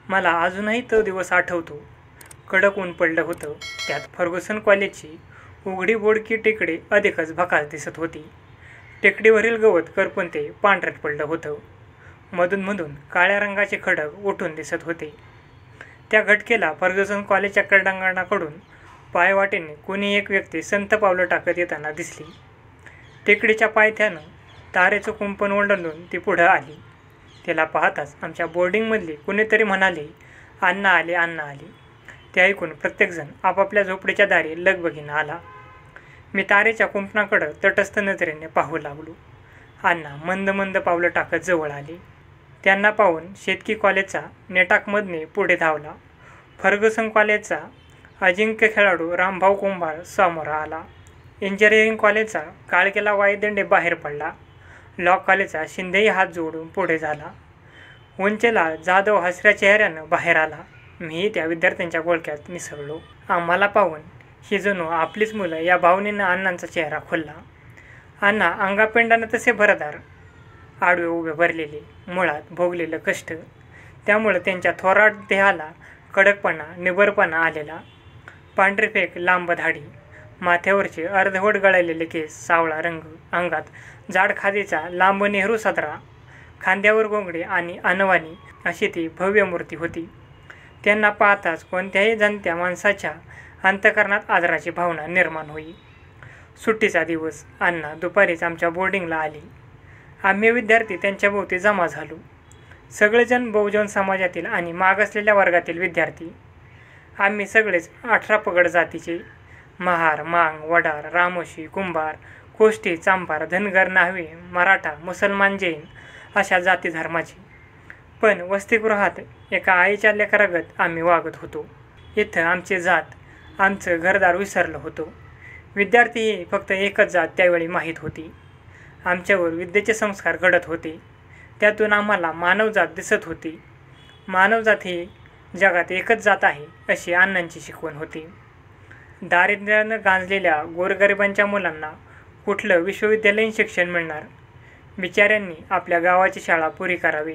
मला अजूनही तो दिवस आठवतो. कडक ऊन पडलं होतं. त्यात फर्ग्युसन कॉलेजची उघडी बोडकी टेकडी अधिकच भकास दिसत होती. टेकडीवरील गवत करपून ते पांढरट पडलं होतं. मधून काळ्या रंगाचे खडक उठून दिसत होते. त्या घटकेला फर्ग्युसन कॉलेजच्या क्रीडांगणाकडून पायवाटेने कोणी एक व्यक्ती संत पावलं टाकत येताना दिसली. टेकडीच्या पायथ्यानं तारेचं कुंपण ओलांडून ती पुढं आली. तिला पाहताच आमच्या बोर्डिंगमधली कुणीतरी म्हणाले, "अण्णा आले, अण्णा आले." ते ऐकून प्रत्येकजण आपापल्या झोपडीच्या दारी लगबगीनं आला. मी तारेच्या कुंपणाकडं तटस्थ नजरेने पाहू लागलो. अण्णा मंद मंद पावलं टाकत जवळ आले. त्यांना पाहून शेतकी कॉलेजचा नेटाकमधने पुढे धावला. फर्ग्युसन कॉलेजचा अजिंक्य खेळाडू रामभाऊ कुंभार समोर आला. इंजिनिअरिंग कॉलेजचा काळकेला वायदंडे बाहेर पडला. लॉ कॉलेजचा शिंदेही हात जोडून पुढे झाला. उंचेला जाधव हसऱ्या चेहऱ्यानं बाहेर आला. मीही त्या विद्यार्थ्यांच्या घोळक्यात मिसळलो. आम्हाला पाहून ही जणू आपलीच मुलं या भावनेनं अण्णांचा चेहरा खुलला. अण्णा अंगापिंडानं तसे भरदार, आडवे उभे भरलेले, मुळात भोगलेलं कष्ट, त्यामुळं त्यांच्या थोराट देहाला कडकपणा, निबरपणा आलेला. पांढरी फेक, लांब धाडी, माथ्यावरचे अर्धवट गळालेले केस, सावळा रंग, अंगात जाड खादीचा लांब नेहरू सदरा, खांद्यावर गोंगडी आणि अनवाणी अशी ती भव्य मूर्ती होती. त्यांना पाहताच कोणत्याही जाणत्या माणसाच्या अंतःकरणात आदराची भावना निर्माण होई. सुट्टीचा दिवस. अण्णा दुपारीच आमच्या बोर्डिंगला आली. आम्ही विद्यार्थी त्यांच्याभोवती जमा झालो. सगळेजण बहुजन समाजातील आणि मागासलेल्या वर्गातील विद्यार्थी. आम्ही सगळेच 18 पगड जातीचे. महार, मांग, वडार, रामोशी, कुंभार, कोष्टी, चांभार, धनगर, न्हावी, मराठा, मुसलमान, जैन अशा जाती धर्माचे. पण वसतिगृहात एका आईच्या लेकरागत आम्ही वागत होतो. इथं आमची जात, आमचं घरदार विसरलं होतं. विद्यार्थीही फक्त एकच जात त्यावेळी माहीत होती. आमच्यावर विद्येचे संस्कार घडत होते. त्यातून आम्हाला मानवजात दिसत होती. मानवजात ही जगात एकच जात आहे अशी अण्णांची शिकवण होती. दारिद्र्यानं गांजलेल्या गोरगरिबांच्या मुलांना कुठलं विश्वविद्यालयीन शिक्षण मिळणार? बिचाऱ्यांनी आपल्या गावाची शाळा पुरी करावी.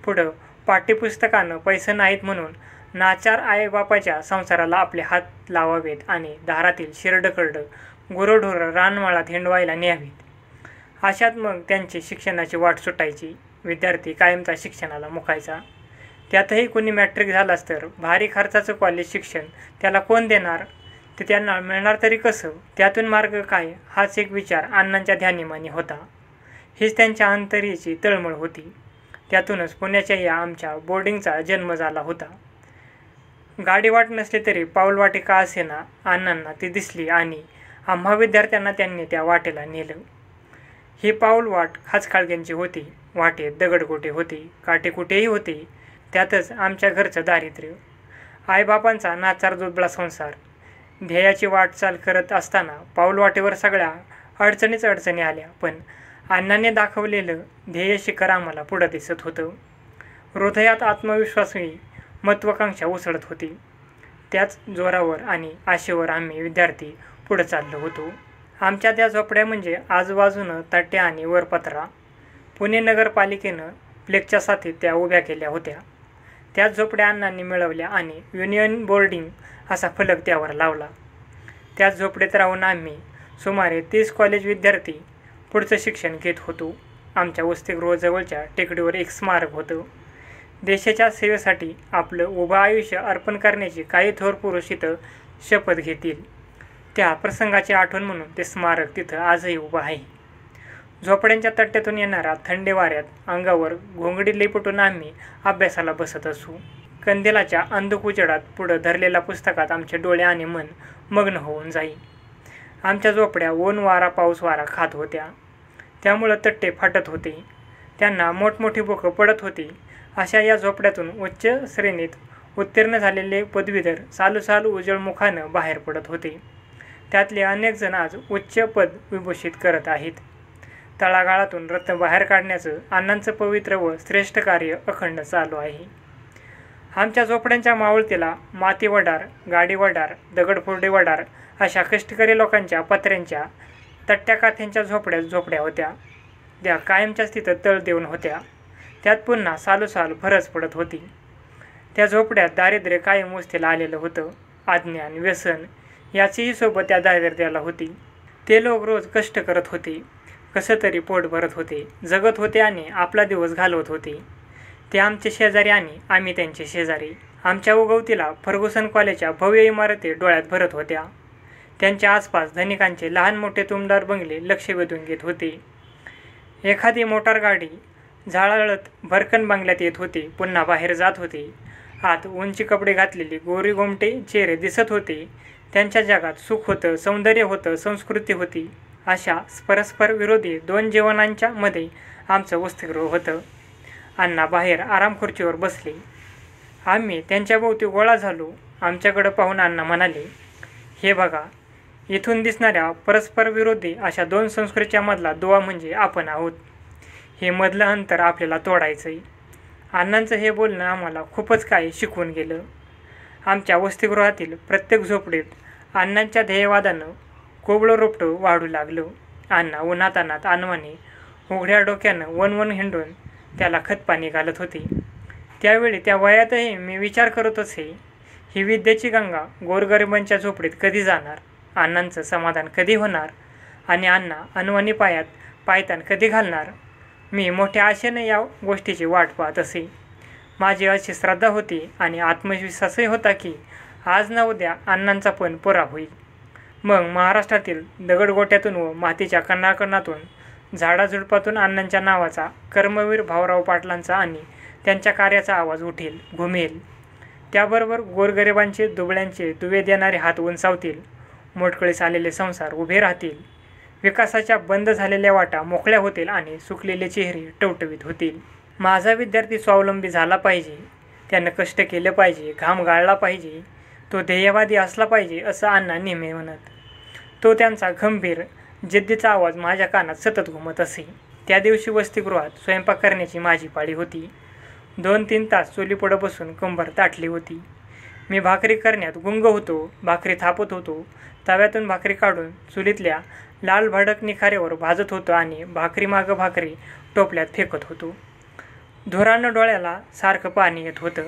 पुढं पाठ्यपुस्तकानं पैसे नाहीत म्हणून नाचार आईबापाच्या संसाराला आपले हात लावावेत आणि दारातील शिरडकरडं गुरंढोरं रानमाळात हिंडवायला न्यावीत. अशात मग त्यांची शिक्षणाची वाट सुटायची. विद्यार्थी कायमचा शिक्षणाला मुकायचा. त्यातही कोणी मॅट्रिक झालाच तर भारी खर्चाचं कॉलेज शिक्षण त्याला कोण देणार? ते त्यांना मिळणार तरी कसं? त्यातून मार्ग काय? हाच एक विचार अण्णांच्या ध्यानीमानी होता. हीच त्यांच्या अंतरीची तळमळ होती. त्यातूनच पुण्याच्या या आमच्या बोर्डिंगचा जन्म झाला होता. गाडी वाट नसली तरी पाऊलवाटे का असेना अण्णांना ती दिसली आणि आम्हा विद्यार्थ्यांना त्यांनी त्या वाटेला नेलं. ही पाऊलवाट खाचखाळग्यांची होती. वाटेत दगडगोटे होते, काटेकुटेही होते. त्यातच आमच्या घरचं दारिद्र्य, आईबापांचा नाचार जोडला संसार. ध्येयाची वाटचाल करत असताना पाऊलवाटेवर सगळ्या अडचणीच अडचणी आल्या. पण अण्णांनी दाखवलेलं ध्येय शिखर आम्हाला पुढं दिसत होतं. हृदयात आत्मविश्वासही महत्त्वाकांक्षा उसळत होती. त्याच जोरावर आणि आशेवर आम्ही विद्यार्थी पुढं चाललो होतो. आमच्या त्या झोपड्या म्हणजे आजूबाजूनं तट्ट्या आणि वरपत्रा. पुणे नगरपालिकेनं प्लेगच्या साथीत त्या उभ्या केल्या होत्या. त्याच झोपड्या अण्णांनी मिळवल्या आणि युनियन बोर्डिंग असा फलक त्यावर लावला. त्याच झोपडीत राहून आम्ही सुमारे 30 कॉलेज विद्यार्थी पुढचं शिक्षण घेत होतो. आमच्या वसतिगृहाजवळच्या टेकडीवर एक स्मारक होतं. देशाच्या सेवेसाठी आपलं उभं आयुष्य अर्पण करण्याची काही थोर पुरुष इथं शपथ घेतील. त्या प्रसंगाची आठवण म्हणून ते स्मारक तिथं आजही उभं आहे. झोपड्यांच्या तट्ट्यातून येणाऱ्या थंडी वाऱ्यात अंगावर घोंगडी लिपटून आम्ही अभ्यासाला बसत असू. कंदिलाच्या अंधुक उजेडात पुढं धरलेल्या पुस्तकात आमचे डोळे आणि मन मग्न होऊन जाई. आमच्या झोपड्या ऊन वारा पाऊस वारा खात होत्या. त्यामुळं तट्टे फाटत होते. त्यांना मोठमोठी बोकं पडत होती. अशा या झोपड्यातून उच्च श्रेणीत उत्तीर्ण झालेले पदवीधर चालू उजळमुखानं बाहेर पडत होते. त्यातले अनेक जण आज उच्च पद विभूषित करत आहेत. तळागाळातून रत्न बाहेर काढण्याचं अण्णांचं पवित्र व श्रेष्ठ कार्य अखंड चालू आहे. आमच्या झोपड्यांच्या मावळतीला माती वडार, गाडी वडार, दगडफोडे वडार अशा कष्टकरी लोकांच्या पत्र्यांच्या तट्ट्या काथ्यांच्या झोपड्या होत्या. त्या कायमच्याच तिथं तळ देऊन होत्या. त्यात पुन्हा सालोसाल फरस पडत होती. त्या झोपड्यात दारिद्र्य कायम वस्तीला आलेलं होतं. अज्ञान, व्यसन याचीही सोबत त्या दारिद्र्याला होती. ते लोक रोज कष्ट करत होते, कसं तरी पोट भरत होते, जगत होते आणि आपला दिवस घालवत होते. ते आमचे शेजारी आणि आम्ही त्यांचे शेजारी. आमच्या उगवतीला फर्ग्युसन कॉलेजच्या भव्य इमारती डोळ्यात भरत होत्या. त्यांच्या आसपास धनिकांचे लहान मोठे तुमदार बंगले लक्ष वेधून घेत होते. एखादी मोटार गाडी झाळाळत भरकन बंगल्यात येत होती, पुन्हा बाहेर जात होती. आत उंची कपडे घातलेली गोरी गोमटे चेहरे दिसत होते. त्यांच्या जगात सुख होतं, सौंदर्य होतं, संस्कृती होती. अशा परस्पर विरोधी दोन जीवनांच्या मध्ये आमचं वसतिगृह होतं. अण्णा बाहेर आराम खुर्चीवर बसले. आम्ही त्यांच्या भोवती गोळा झालो. आमच्याकडं पाहून अण्णा म्हणाले, हे बघा, इथून दिसणाऱ्या परस्पर विरोधी अशा दोन संस्कृतीच्या मधला दुवा म्हणजे आपण आहोत. हे मधलं अंतर आपल्याला तोडायचंय. अण्णांचं हे बोलणं आम्हाला खूपच काही शिकवून गेलं. आमच्या वसतिगृहातील प्रत्येक झोपडीत अण्णांच्या ध्येयवादानं कोबळं रोपटं वाढू लागलं. अण्णा उन्हातान्हात अनवाणी उघड्या डोक्यानं वन हिंडून त्याला खतपाणी घालत होते. त्यावेळी त्या वयातही मी विचार करत असे, ही विद्येची गंगा गोरगरिबांच्या झोपडीत कधी जाणार, अण्णांचं समाधान कधी होणार आणि अण्णा अनवाणी पायात पायतान कधी घालणार. मी मोठ्या आशेने या गोष्टीची वाट पाहत असे. माझी अशी श्रद्धा होती आणि आत्मविश्वासही होता की आज ना उद्या अण्णांचा पण पुरा होईल. मग महाराष्ट्रातील दगडगोट्यातून व मातीच्या कणाकणातून झाडाझुडपातून अण्णांच्या नावाचा, कर्मवीर भाऊराव पाटलांचा आणि त्यांच्या कार्याचा आवाज उठेल, घुमेल. त्याबरोबर गोरगरिबांचे दुबळ्यांचे दुवे देणारे हात उंचावतील, मोडकळीस आलेले संसार उभे राहतील, विकासाच्या बंद झालेल्या वाटा मोकळ्या होतील आणि सुकलेले चेहरे टवटवीत होतील. माझा विद्यार्थी स्वावलंबी झाला पाहिजे, त्यानं कष्ट केलं पाहिजे, घाम गाळला पाहिजे, तो ध्येयवादी असला पाहिजे असं अण्णा नेहमी म्हणत. तो त्यांचा गंभीर जिद्दीचा आवाज माझ्या कानात सतत घुमत असे. त्या दिवशी वसतिगृहात स्वयंपाक करण्याची माझी पाळी होती. 2-3 तास चुलीपुढं बसून कंबर ताटली होती. मी भाकरी करण्यात गुंग होतो. भाकरी थापत होतो. तव्यातून भाकरी काढून चुलीतल्या लाल भडक निखाऱ्यावर भाजत होतो आणि भाकरी मागं भाकरी टोपल्यात फेकत होतो. धुरानं डोळ्याला सारखं पाणी येत होतं.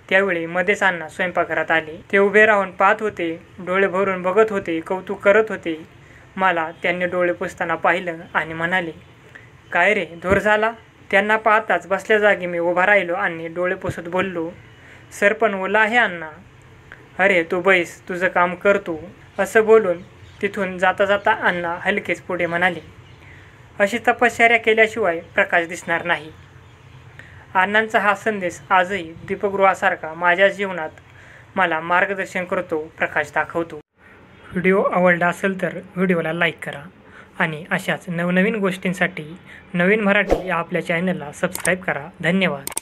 त्यावेळी मध्येच अण्णा स्वयंपाकघरात आले. ते उभे राहून पाहत होते, डोळे भरून बघत होते, कौतुक करत होते. मला त्यांनी डोळे पुसताना पाहिलं आणि म्हणाले, काय रे, धूर झाला? त्यांना पाहताच बसल्या जागी मी उभा राहिलो आणि डोळे पुसत बोललो, सर पण ओला आहे अण्णा. अरे तू बैस, तुझं काम कर तू. असं बोलून तिथून जाता जाता अण्णा हलकेच पुढे म्हणाले, अशी तपश्चर्या केल्याशिवाय प्रकाश दिसणार नाही. अण्णांचा हा संदेश आजही दीपगृहासारखा माझ्या जीवनात मला मार्गदर्शन करतो, प्रकाश दाखवतो. व्हिडिओ आवडला असेल तर व्हिडिओला लाईक करा आणि अशाच नवनवीन गोष्टींसाठी नवीन मराठी या आपल्या चॅनलला सबस्क्राईब करा. धन्यवाद.